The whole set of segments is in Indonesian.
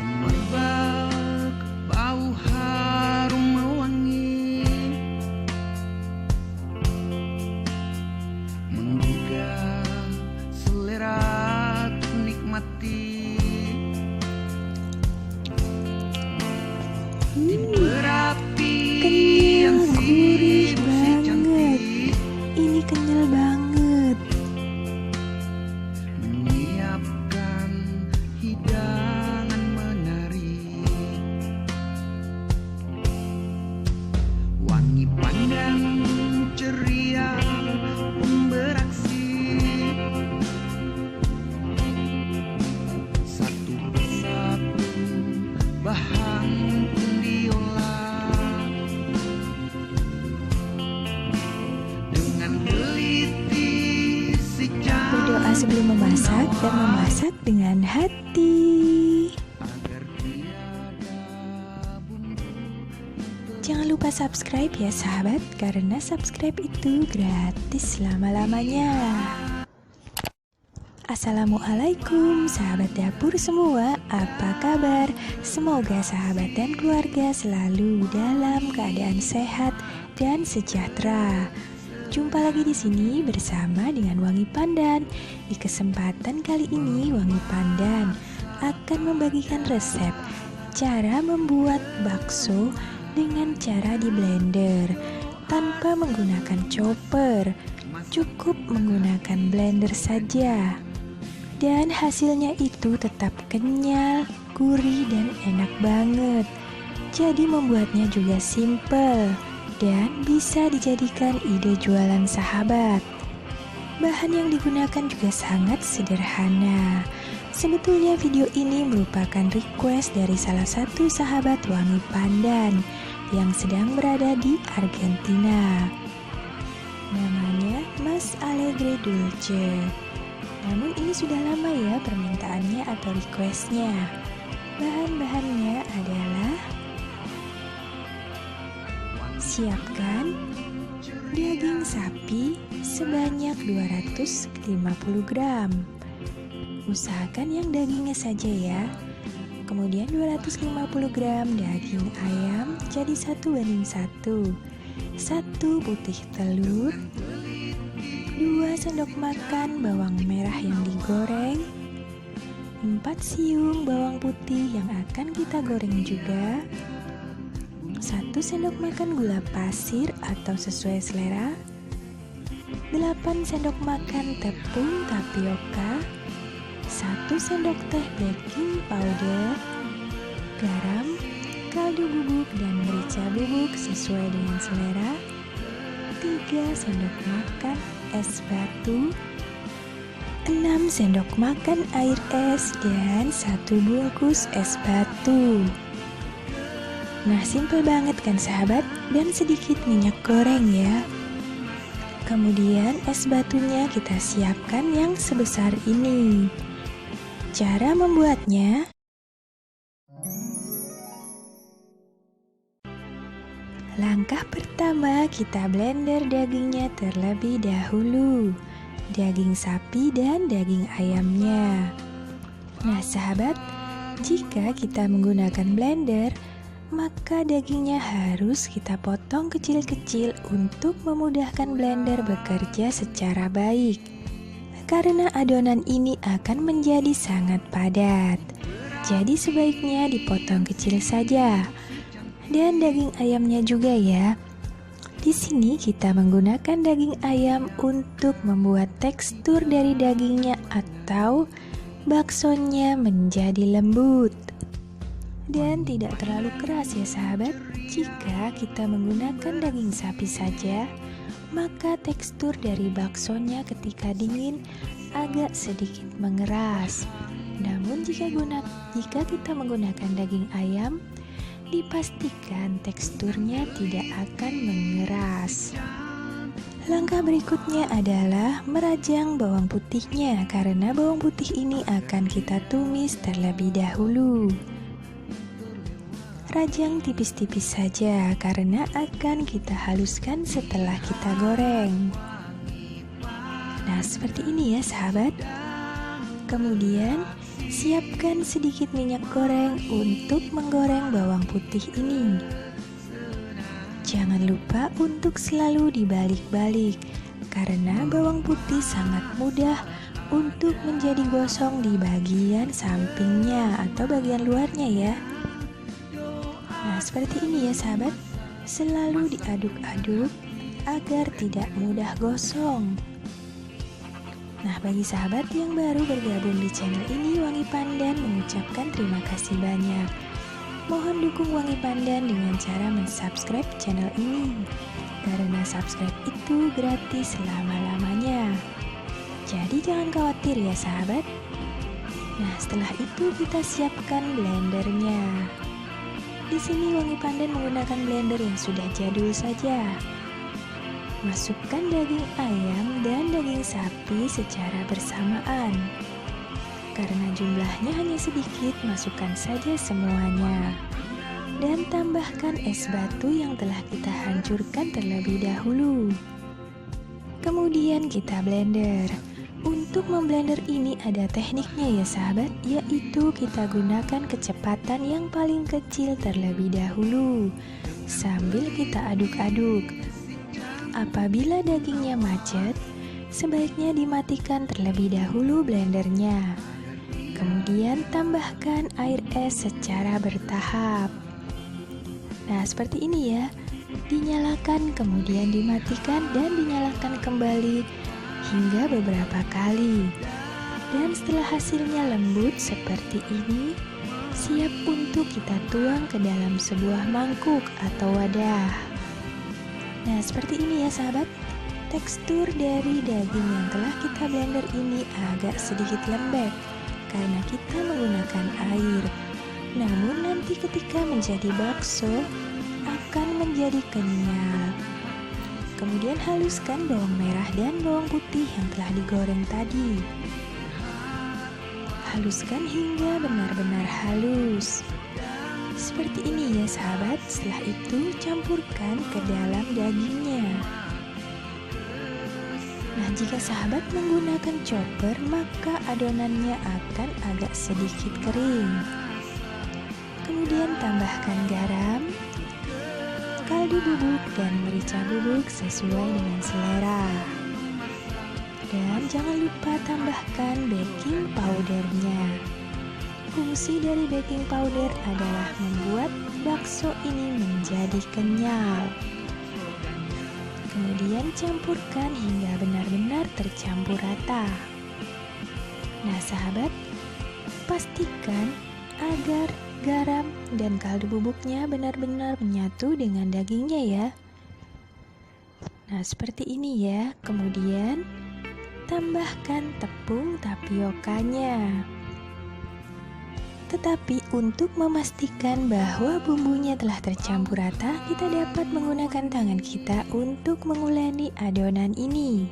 Merbak bau harum mewangi, menggugah selera ku nikmati. Berapi yang gurih sirip si banget. cantik, Ini kenyal banget. menyiapkan hidangan menarik. Wangi pandan ceria pun beraksi, satu persatu bahan pun diolah dengan teliti si Berdoa sebelum memasak dan memasak dengan hati. agar tiada bumbu. Jangan lupa subscribe ya sahabat, karena subscribe itu gratis selama-lamanya. Assalamualaikum sahabat dapur semua, apa kabar? Semoga sahabat dan keluarga selalu dalam keadaan sehat dan sejahtera. Jumpa lagi di sini bersama dengan Wangi Pandan. Di kesempatan kali ini Wangi Pandan akan membagikan resep cara membuat bakso dengan cara di blender tanpa menggunakan chopper. Cukup menggunakan blender saja. Dan hasilnya itu tetap kenyal, gurih, dan enak banget. Jadi membuatnya juga simple dan bisa dijadikan ide jualan sahabat. Bahan yang digunakan juga sangat sederhana. Sebetulnya video ini merupakan request dari salah satu sahabat Wangi Pandan yang sedang berada di Argentina. Namanya Mas Alegre Dulce. Namun ini sudah lama ya permintaannya atau requestnya. Bahan-bahannya adalah: siapkan daging sapi sebanyak 250 gram. Usahakan yang dagingnya saja ya. Kemudian 250 gram daging ayam jadi 1:1. 1 putih telur, 2 sendok makan bawang merah yang digoreng, 4 siung bawang putih yang akan kita goreng juga, 1 sendok makan gula pasir atau sesuai selera, 8 sendok makan tepung tapioka, 1 sendok teh baking powder, garam, kaldu bubuk dan merica bubuk sesuai dengan selera, 3 sendok makan es batu, 6 sendok makan air es, dan 1 bungkus es batu. Nah, simple banget kan sahabat, dan sedikit minyak goreng ya. Kemudian es batunya kita siapkan yang sebesar ini. Cara membuatnya: langkah pertama, kita blender dagingnya terlebih dahulu, daging sapi dan daging ayamnya. Nah sahabat, jika kita menggunakan blender, maka dagingnya harus kita potong kecil-kecil untuk memudahkan blender bekerja secara baik. Karena adonan ini akan menjadi sangat padat, jadi sebaiknya dipotong kecil saja. Dan daging ayamnya juga ya. Di sini kita menggunakan daging ayam untuk membuat tekstur dari dagingnya atau baksonya menjadi lembut dan tidak terlalu keras ya sahabat. Jika kita menggunakan daging sapi saja, maka tekstur dari baksonya ketika dingin agak sedikit mengeras. Namun jika kita menggunakan daging ayam, dipastikan teksturnya tidak akan mengeras. Langkah berikutnya adalah merajang bawang putihnya, karena bawang putih ini akan kita tumis terlebih dahulu. Rajang tipis-tipis saja karena akan kita haluskan setelah kita goreng. Nah, seperti ini ya sahabat. Kemudian Siapkan sedikit minyak goreng untuk menggoreng bawang putih ini. Jangan lupa untuk selalu dibalik-balik, karena bawang putih sangat mudah untuk menjadi gosong di bagian sampingnya atau bagian luarnya ya. Nah, seperti ini ya sahabat, selalu diaduk-aduk agar tidak mudah gosong. Nah, bagi sahabat yang baru bergabung di channel ini, Wangi Pandan mengucapkan terima kasih banyak. Mohon dukung Wangi Pandan dengan cara mensubscribe channel ini, karena subscribe itu gratis selama-lamanya. Jadi jangan khawatir ya sahabat. Nah, setelah itu kita siapkan blendernya. Di sini Wangi Pandan menggunakan blender yang sudah jadul saja. Masukkan daging ayam dan daging sapi secara bersamaan. Karena jumlahnya hanya sedikit, masukkan saja semuanya. Dan tambahkan es batu yang telah kita hancurkan terlebih dahulu. Kemudian kita blender. Untuk memblender ini ada tekniknya ya sahabat, yaitu kita gunakan kecepatan yang paling kecil terlebih dahulu sambil kita aduk-aduk. Apabila dagingnya macet, sebaiknya dimatikan terlebih dahulu blendernya. Kemudian tambahkan air es secara bertahap. Nah, seperti ini ya. Dinyalakan, kemudian dimatikan dan dinyalakan kembali hingga beberapa kali. Dan setelah hasilnya lembut seperti ini, siap untuk kita tuang ke dalam sebuah mangkuk atau wadah. Nah, seperti ini ya sahabat. Tekstur dari daging yang telah kita blender ini agak sedikit lembek karena kita menggunakan air. Namun nanti ketika menjadi bakso akan menjadi kenyal. Kemudian haluskan bawang merah dan bawang putih yang telah digoreng tadi. Haluskan hingga benar-benar halus. Seperti ini ya sahabat. Setelah itu campurkan ke dalam dagingnya. Nah, jika sahabat menggunakan chopper, maka adonannya akan agak sedikit kering. Kemudian tambahkan garam, kaldu bubuk dan merica bubuk sesuai dengan selera. Dan jangan lupa tambahkan baking powdernya. Fungsi dari baking powder adalah membuat bakso ini menjadi kenyal. Kemudian campurkan hingga benar-benar tercampur rata. Nah sahabat, pastikan agar garam dan kaldu bubuknya benar-benar menyatu dengan dagingnya ya. Nah, seperti ini ya. Kemudian tambahkan tepung tapiokanya. Tetapi untuk memastikan bahwa bumbunya telah tercampur rata, kita dapat menggunakan tangan kita untuk menguleni adonan ini.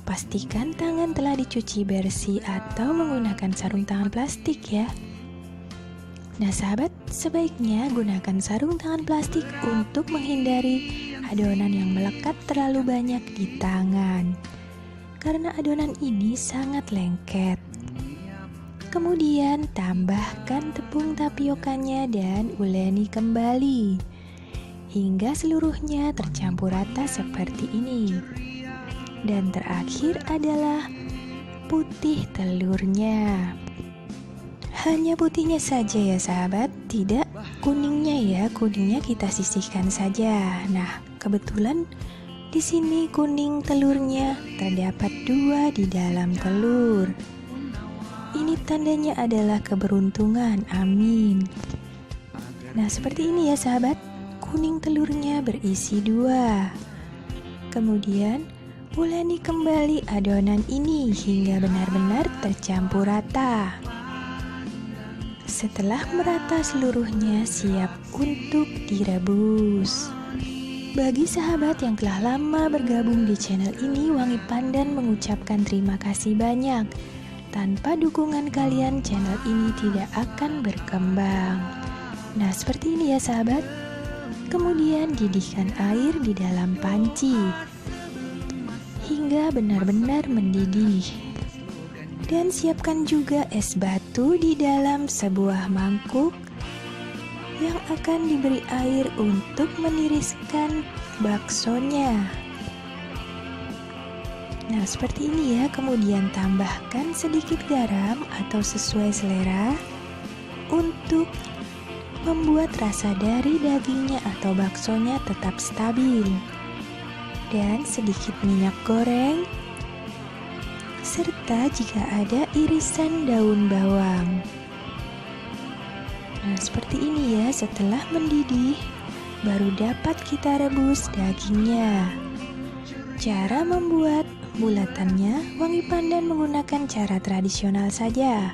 Pastikan tangan telah dicuci bersih atau menggunakan sarung tangan plastik ya. Nah sahabat, sebaiknya gunakan sarung tangan plastik untuk menghindari adonan yang melekat terlalu banyak di tangan. Karena adonan ini sangat lengket. Kemudian tambahkan tepung tapiokanya dan uleni kembali hingga seluruhnya tercampur rata seperti ini. Dan terakhir adalah putih telurnya. Hanya putihnya saja ya sahabat, tidak kuningnya ya. Kuningnya kita sisihkan saja. Nah, kebetulan di sini kuning telurnya terdapat 2 di dalam telur. Ini tandanya adalah keberuntungan. Amin. Nah, seperti ini ya sahabat. Kuning telurnya berisi 2. Kemudian uleni kembali adonan ini hingga benar-benar tercampur rata. Setelah merata seluruhnya, siap untuk direbus. Bagi sahabat yang telah lama bergabung di channel ini, Wangi Pandan mengucapkan terima kasih banyak. Tanpa dukungan kalian, channel ini tidak akan berkembang. Nah, seperti ini ya sahabat. Kemudian didihkan air di dalam panci hingga benar-benar mendidih. Dan siapkan juga es batu di dalam sebuah mangkuk yang akan diberi air untuk meniriskan baksonya. Nah, seperti ini ya. Kemudian tambahkan sedikit garam atau sesuai selera untuk membuat rasa dari dagingnya atau baksonya tetap stabil. Dan sedikit minyak goreng, serta jika ada irisan daun bawang. Nah, seperti ini ya. Setelah mendidih, baru dapat kita rebus dagingnya. Cara membuat bulatannya, wangi pandan menggunakan cara tradisional saja,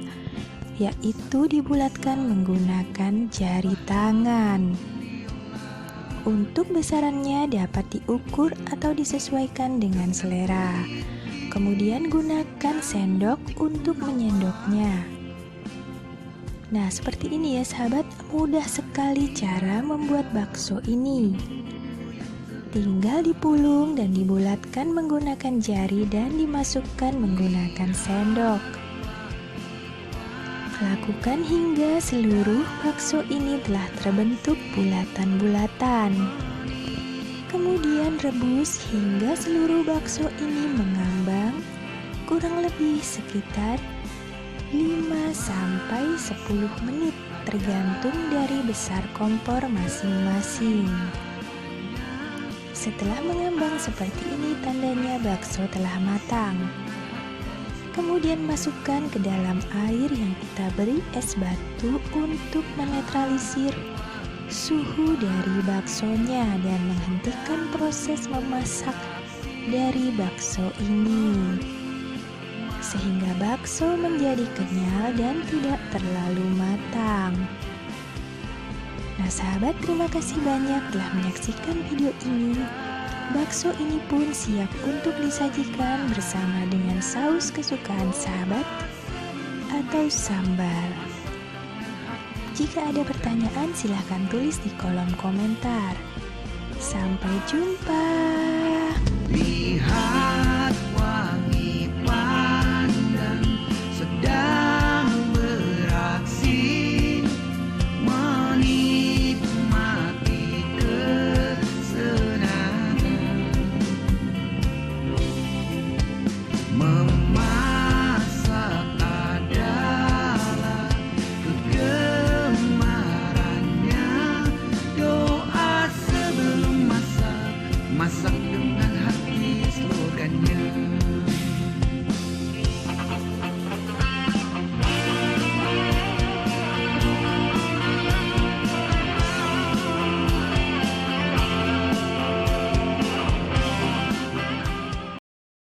yaitu dibulatkan menggunakan jari tangan. Untuk besarannya dapat diukur atau disesuaikan dengan selera. Kemudian gunakan sendok untuk menyendoknya. Nah, seperti ini ya sahabat, mudah sekali cara membuat bakso ini. Tinggal dipulung dan dibulatkan menggunakan jari dan dimasukkan menggunakan sendok. Lakukan hingga seluruh bakso ini telah terbentuk bulatan-bulatan. Kemudian rebus hingga seluruh bakso ini mengambang, kurang lebih sekitar 5-10 menit tergantung dari besar kompor masing-masing. Setelah mengambang seperti ini, tandanya bakso telah matang. Kemudian masukkan ke dalam air yang kita beri es batu untuk menetralisir suhu dari baksonya dan menghentikan proses memasak dari bakso ini, sehingga bakso menjadi kenyal dan tidak terlalu matang. Nah sahabat, terima kasih banyak telah menyaksikan video ini. Bakso ini pun siap untuk disajikan bersama dengan saus kesukaan sahabat atau sambal. Jika ada pertanyaan silahkan tulis di kolom komentar. Sampai jumpa.